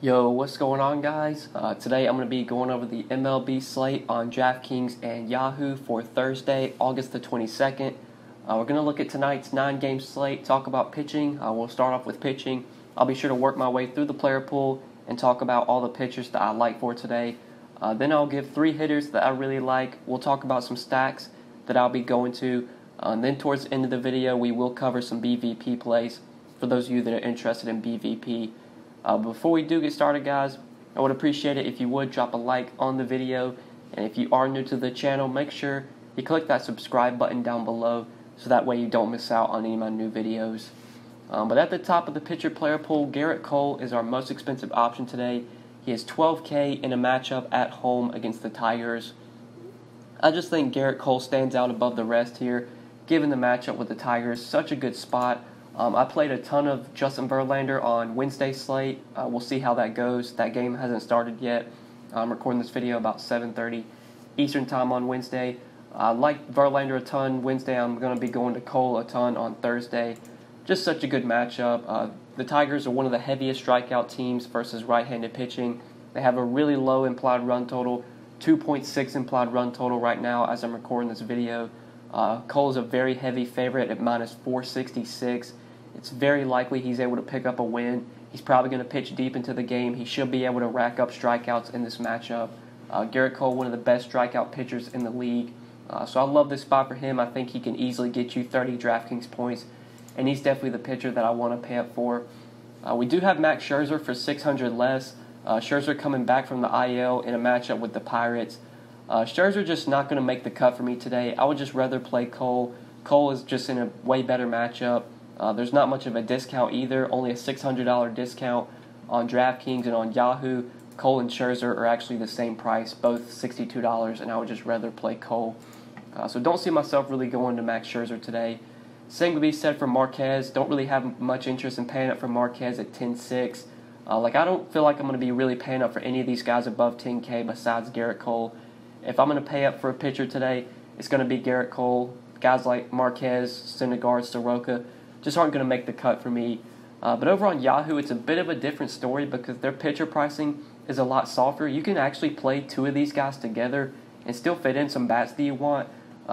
Yo, what's going on, guys? Today I'm going to be going over the MLB slate on DraftKings and Yahoo for Thursday, August the 22nd. We're going to look at tonight's 9-game slate, talk about pitching. We'll start off with pitching. I'll be sure to work my way through the player pool and talk about all the pitchers that I like for today. Then I'll give 3 hitters that I really like. We'll talk about some stacks that I'll be going to. And then towards the end of the video, we will cover some BVP plays for those of you that are interested in BVP. Before we do get started, guys, I would appreciate it if you would drop a like on the video, and if you are new to the channel, make sure you click that subscribe button down below so that way you don't miss out on any of my new videos. But at the top of the pitcher player pool, Gerrit Cole is our most expensive option today. He is $12K in a matchup at home against the Tigers. I just think Gerrit Cole stands out above the rest here, given the matchup with the Tigers. Such a good spot. I played a ton of Justin Verlander on Wednesday's slate. We'll see how that goes. That game hasn't started yet. I'm recording this video about 7:30 Eastern Time on Wednesday. I like Verlander a ton Wednesday. I'm going to be going to Cole a ton on Thursday. Just such a good matchup. The Tigers are one of the heaviest strikeout teams versus right-handed pitching. They have a really low implied run total, 2.6 implied run total right now as I'm recording this video. Cole is a very heavy favorite at minus 466. It's very likely he's able to pick up a win. He's probably going to pitch deep into the game. He should be able to rack up strikeouts in this matchup. Gerrit Cole, one of the best strikeout pitchers in the league. So I love this spot for him. I think he can easily get you 30 DraftKings points, and he's definitely the pitcher that I want to pay up for. We do have Max Scherzer for 600 less. Scherzer coming back from the IL in a matchup with the Pirates. Scherzer just not going to make the cut for me today. I would just rather play Cole. Cole is just in a way better matchup. There's not much of a discount either, only a $600 discount on DraftKings, and on Yahoo, Cole and Scherzer are actually the same price, both $62, and I would just rather play Cole. So don't see myself really going to Max Scherzer today. Same would be said for Marquez. Don't really have much interest in paying up for Marquez at 10.6. I don't feel like I'm going to be really paying up for any of these guys above 10K besides Gerrit Cole. If I'm going to pay up for a pitcher today, it's going to be Gerrit Cole. Guys like Marquez, Syndergaard, Soroka just aren't going to make the cut for me. But over on Yahoo, it's a bit of a different story because their pitcher pricing is a lot softer. You can actually play 2 of these guys together and still fit in some bats that you want.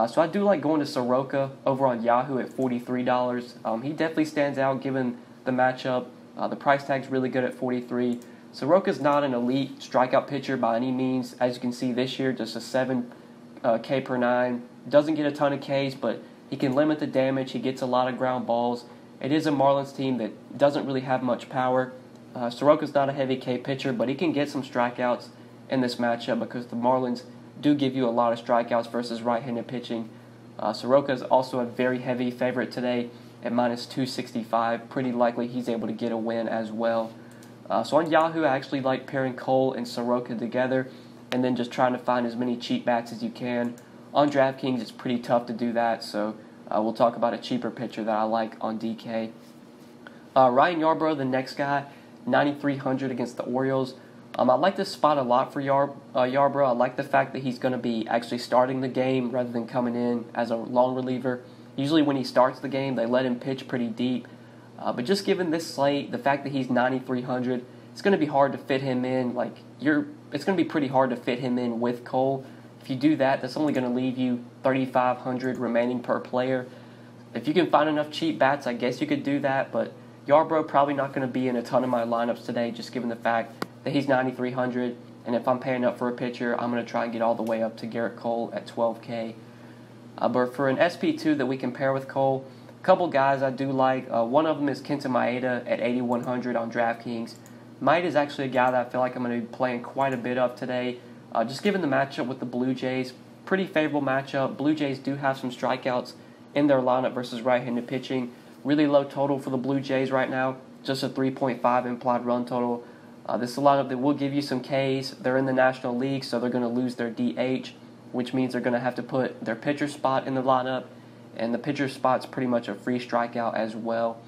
So I do like going to Soroka over on Yahoo at $43. He definitely stands out given the matchup. The price tag's really good at $43. Soroka's not an elite strikeout pitcher by any means. As you can see this year, just a 7K per 9. Doesn't get a ton of Ks, but he can limit the damage. He gets a lot of ground balls. It is a Marlins team that doesn't really have much power. Soroka's not a heavy K pitcher, but he can get some strikeouts in this matchup because the Marlins do give you a lot of strikeouts versus right-handed pitching. Soroka is also a very heavy favorite today at minus 265. Pretty likely he's able to get a win as well. So on Yahoo, I actually like pairing Cole and Soroka together and then just trying to find as many cheap bats as you can. On DraftKings, it's pretty tough to do that, so we'll talk about a cheaper pitcher that I like on DK. Ryan Yarbrough, the next guy, 9,300 against the Orioles. I like this spot a lot for Yarbrough. I like the fact that he's going to be actually starting the game rather than coming in as a long reliever. Usually when he starts the game, they let him pitch pretty deep. But just given this slate, the fact that he's 9,300, it's going to be hard to fit him in. It's going to be pretty hard to fit him in with Cole. If you do that, that's only going to leave you 3,500 remaining per player. If you can find enough cheap bats, I guess you could do that, but Yarbrough probably not going to be in a ton of my lineups today, just given the fact that he's 9,300, and if I'm paying up for a pitcher, I'm going to try and get all the way up to Gerrit Cole at 12K. But for an SP2 that we can pair with Cole, a couple guys I do like. One of them is Kenta Maeda at 8,100 on DraftKings. Maeda is actually a guy that I feel like I'm going to be playing quite a bit of today. Just given the matchup with the Blue Jays, pretty favorable matchup. Blue Jays do have some strikeouts in their lineup versus right-handed pitching. Really low total for the Blue Jays right now, just a 3.5 implied run total. This is a lineup that will give you some Ks. They're in the National League, so they're going to lose their DH, which means they're going to have to put their pitcher spot in the lineup, and the pitcher spot's pretty much a free strikeout as well.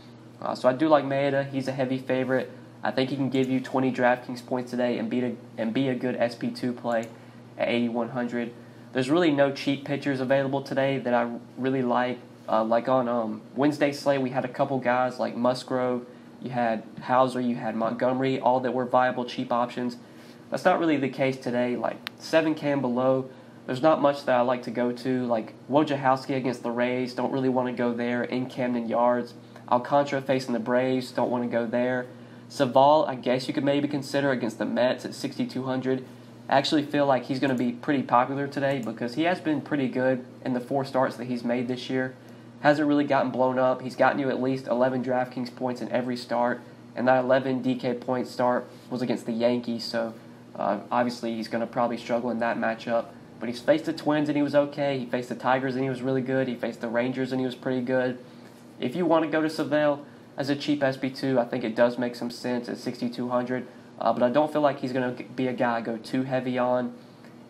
So I do like Maeda. He's a heavy favorite. I think he can give you 20 DraftKings points today and be a good SP2 play at 8,100. There's really no cheap pitchers available today that I really like. Like on Wednesday slate, we had a couple guys like Musgrove, you had Hauser, you had Montgomery, all that were viable cheap options. That's not really the case today. Like 7K and below, there's not much that I like to go to. Like Wojciechowski against the Rays, don't really want to go there in Camden Yards. Alcantara facing the Braves, don't want to go there. Savall, I guess you could maybe consider against the Mets at 6,200. I actually feel like he's going to be pretty popular today because he has been pretty good in the 4 starts that he's made this year. Hasn't really gotten blown up. He's gotten you at least 11 DraftKings points in every start, and that 11 DK point start was against the Yankees, so obviously he's going to probably struggle in that matchup. But he's faced the Twins and he was okay. He faced the Tigers and he was really good. He faced the Rangers and he was pretty good. If you want to go to Savell as a cheap SB2, I think it does make some sense at 6,200. But I don't feel like he's going to be a guy I go too heavy on.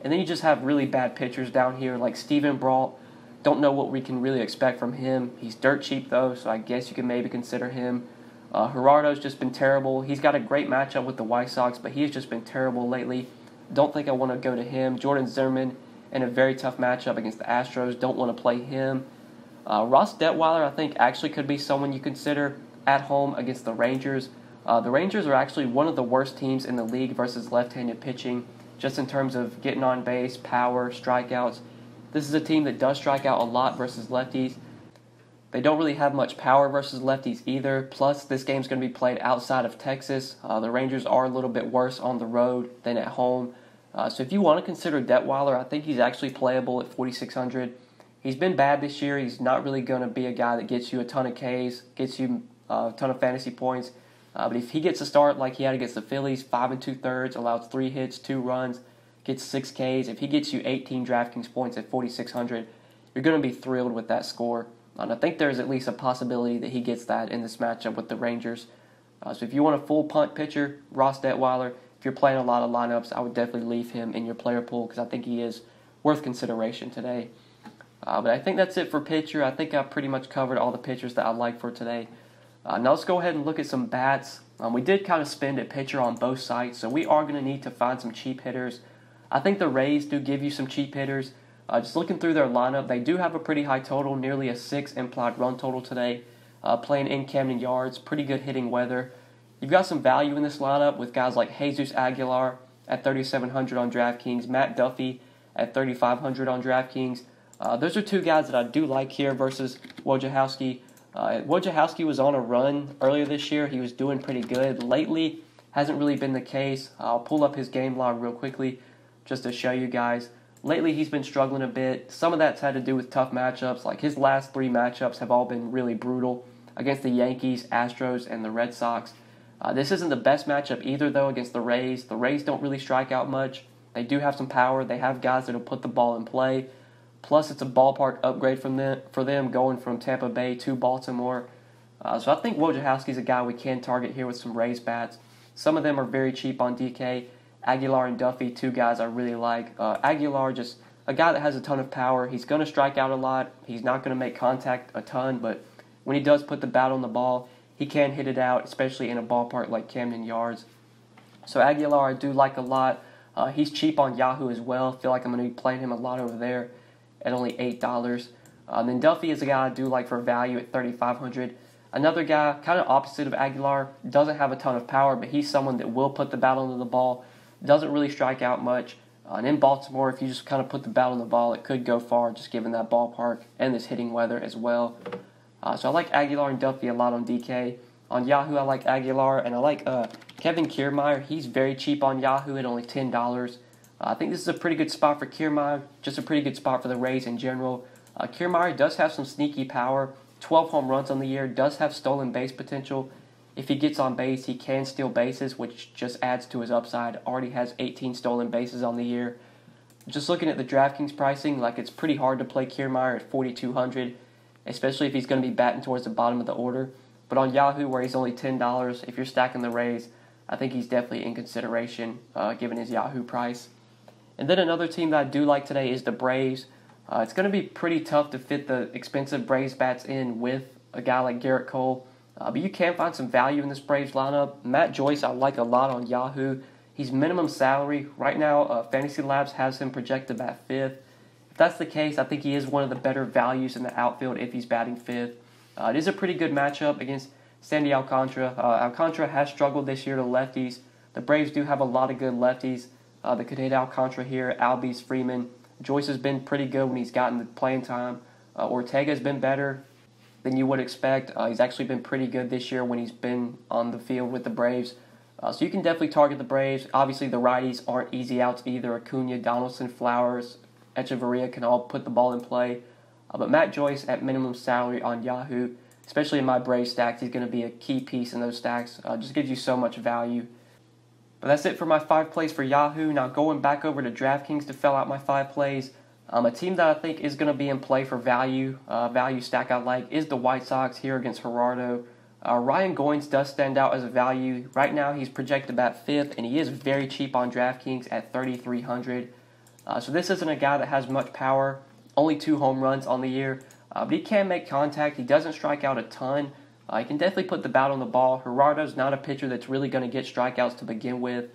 And then you just have really bad pitchers down here like Steven Brault. Don't know what we can really expect from him. He's dirt cheap though, so I guess you can maybe consider him. Gerardo's just been terrible. He's got a great matchup with the White Sox, but he's just been terrible lately. Don't think I want to go to him. Jordan Zimmerman in a very tough matchup against the Astros. Don't want to play him. Ross Detwiler, I think, actually could be someone you consider at home against the Rangers. The Rangers are actually one of the worst teams in the league versus left-handed pitching, just in terms of getting on base, power, strikeouts. This is a team that does strike out a lot versus lefties. They don't really have much power versus lefties either. Plus, this game's going to be played outside of Texas. The Rangers are a little bit worse on the road than at home. So if you want to consider Detwiler, I think he's actually playable at 4,600. He's been bad this year. He's not really going to be a guy that gets you a ton of Ks, gets you a ton of fantasy points. But if he gets a start like he had against the Phillies, 5 2/3, allows 3 hits, 2 runs, gets 6 Ks. If he gets you 18 DraftKings points at 4,600, you're going to be thrilled with that score. And I think there's at least a possibility that he gets that in this matchup with the Rangers. So if you want a full punt pitcher, Ross Detwiler, if you're playing a lot of lineups, I would definitely leave him in your player pool because I think he is worth consideration today. But I think that's it for pitcher. I think I've pretty much covered all the pitchers that I like for today. Now let's go ahead and look at some bats. We did kind of spend at pitcher on both sides, so we are going to need to find some cheap hitters. I think the Rays do give you some cheap hitters. Just looking through their lineup, they do have a pretty high total, nearly a 6 implied run total today. Playing in Camden Yards, pretty good hitting weather. You've got some value in this lineup with guys like Jesus Aguilar at 3,700 on DraftKings, Matt Duffy at 3,500 on DraftKings. Those are 2 guys that I do like here versus Wojciechowski. Wojciechowski was on a run earlier this year. He was doing pretty good. Lately, hasn't really been the case. I'll pull up his game log real quickly just to show you guys. Lately, he's been struggling a bit. Some of that's had to do with tough matchups. Like his last 3 matchups have all been really brutal against the Yankees, Astros, and the Red Sox. This isn't the best matchup either, though, against the Rays. The Rays don't really strike out much. They do have some power. They have guys that will put the ball in play. Plus, it's a ballpark upgrade for them going from Tampa Bay to Baltimore. So I think Wojciechowski's a guy we can target here with some Rays bats. Some of them are very cheap on DK. Aguilar and Duffy, 2 guys I really like. Aguilar, just a guy that has a ton of power. He's going to strike out a lot. He's not going to make contact a ton, but when he does put the bat on the ball, he can hit it out, especially in a ballpark like Camden Yards. So Aguilar I do like a lot. He's cheap on Yahoo as well. I feel like I'm going to be playing him a lot over there at only $8. Then Duffy is a guy I do like for value at 3,500. Another guy, kind of opposite of Aguilar, doesn't have a ton of power, but he's someone that will put the bat on the ball. Doesn't really strike out much. And in Baltimore, if you just kind of put the bat on the ball, it could go far just given that ballpark and this hitting weather as well. So I like Aguilar and Duffy a lot on DK. On Yahoo, I like Aguilar, and I like Kevin Kiermaier. He's very cheap on Yahoo at only $10. I think this is a pretty good spot for Kiermaier, just a pretty good spot for the Rays in general. Kiermaier does have some sneaky power, 12 home runs on the year, does have stolen base potential. If he gets on base, he can steal bases, which just adds to his upside. Already has 18 stolen bases on the year. Just looking at the DraftKings pricing, like it's pretty hard to play Kiermaier at 4,200, especially if he's going to be batting towards the bottom of the order. But on Yahoo, where he's only $10, if you're stacking the Rays, I think he's definitely in consideration given his Yahoo price. And then another team that I do like today is the Braves. It's going to be pretty tough to fit the expensive Braves bats in with a guy like Gerrit Cole. But you can find some value in this Braves lineup. Matt Joyce I like a lot on Yahoo. He's minimum salary. Right now, Fantasy Labs has him projected at 5th. If that's the case, I think he is one of the better values in the outfield if he's batting 5th. It is a pretty good matchup against Sandy Alcantara. Alcantara has struggled this year to lefties. The Braves do have a lot of good lefties that could hit Alcantara here. Albies, Freeman. Joyce has been pretty good when he's gotten the playing time. Ortega's been better than you would expect. He's actually been pretty good this year when he's been on the field with the Braves. So you can definitely target the Braves. Obviously, the righties aren't easy outs either. Acuna, Donaldson, Flowers, Echeverria can all put the ball in play. But Matt Joyce at minimum salary on Yahoo, especially in my Braves stacks, he's going to be a key piece in those stacks. Just gives you so much value. But that's it for my 5 plays for Yahoo. Now going back over to DraftKings to fill out my 5 plays. A team that I think is going to be in play for value stack I like is the White Sox here against Gerardo. Ryan Goins does stand out as a value. Right now he's projected about 5th, and he is very cheap on DraftKings at $3,300. So this isn't a guy that has much power, only 2 home runs on the year, but he can make contact. He doesn't strike out a ton. He can definitely put the bat on the ball. Gerardo's not a pitcher that's really going to get strikeouts to begin with.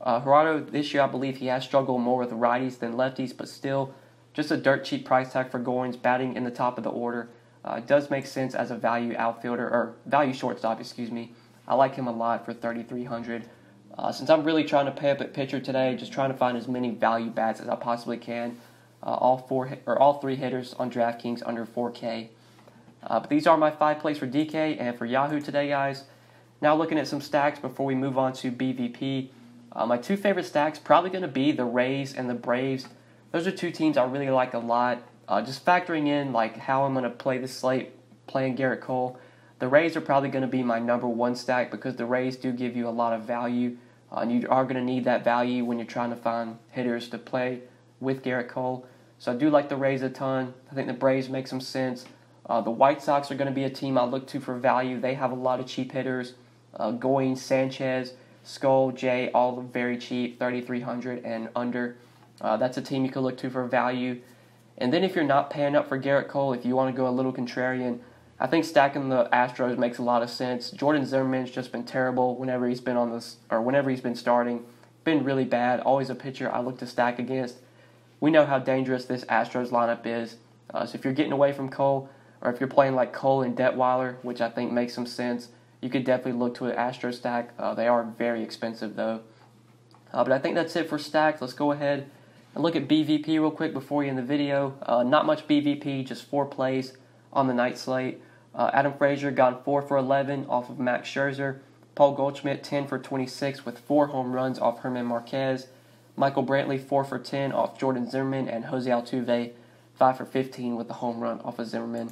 Gerardo, this year I believe he has struggled more with righties than lefties, but still just a dirt cheap price tag for Goins, batting in the top of the order. It does make sense as a value outfielder, or value shortstop, excuse me. I like him a lot for $3,300. Since I'm really trying to pay up at pitcher today, just trying to find as many value bats as I possibly can. All 3 hitters on DraftKings under 4K. But these are my 5 plays for DK and for Yahoo today, guys. Now looking at some stacks before we move on to BVP. My 2 favorite stacks probably going to be the Rays and the Braves. Those are 2 teams I really like a lot. Just factoring in like how I'm going to play this slate, playing Gerrit Cole, the Rays are probably going to be my number 1 stack because the Rays do give you a lot of value. And you are going to need that value when you're trying to find hitters to play with Gerrit Cole. So I do like the Rays a ton. I think the Braves make some sense. The White Sox are going to be a team I look to for value. They have a lot of cheap hitters. Goins, Sanchez, Skull, Jay, all very cheap, $3,300 and under. That's a team you can look to for value. And then if you're not paying up for Gerrit Cole, if you want to go a little contrarian, I think stacking the Astros makes a lot of sense. Jordan Zimmerman's just been terrible whenever he's been on this, or whenever he's been starting. Been really bad. Always a pitcher I look to stack against. We know how dangerous this Astros lineup is. So if you're getting away from Cole, or if you're playing like Cole and Detwiler, which I think makes some sense, you could definitely look to an Astro stack. They are very expensive though. But I think that's it for stacks. Let's go ahead and look at BVP real quick before we end the video. Not much BVP, just 4 plays on the night slate. Adam Frazier got 4 for 11 off of Max Scherzer. Paul Goldschmidt 10 for 26 with 4 home runs off Herman Marquez. Michael Brantley 4 for 10 off Jordan Zimmerman, and Jose Altuve 5 for 15 with a home run off of Zimmerman.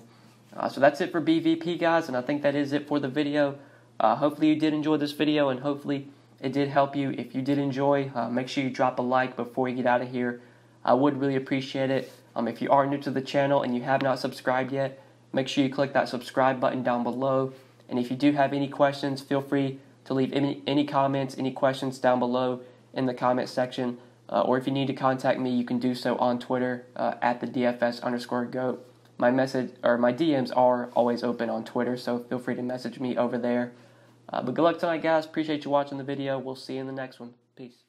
So that's it for BVP, guys, and I think that is it for the video. Hopefully you did enjoy this video, and hopefully it did help you. If you did enjoy, make sure you drop a like before you get out of here. I would really appreciate it. If you are new to the channel and you have not subscribed yet, make sure you click that subscribe button down below. And if you do have any questions, feel free to leave any comments, any questions down below in the comment section. Or if you need to contact me, you can do so on Twitter at the DFS_GOAT. My DMs are always open on Twitter, so feel free to message me over there. But good luck tonight, guys. Appreciate you watching the video. We'll see you in the next one. Peace.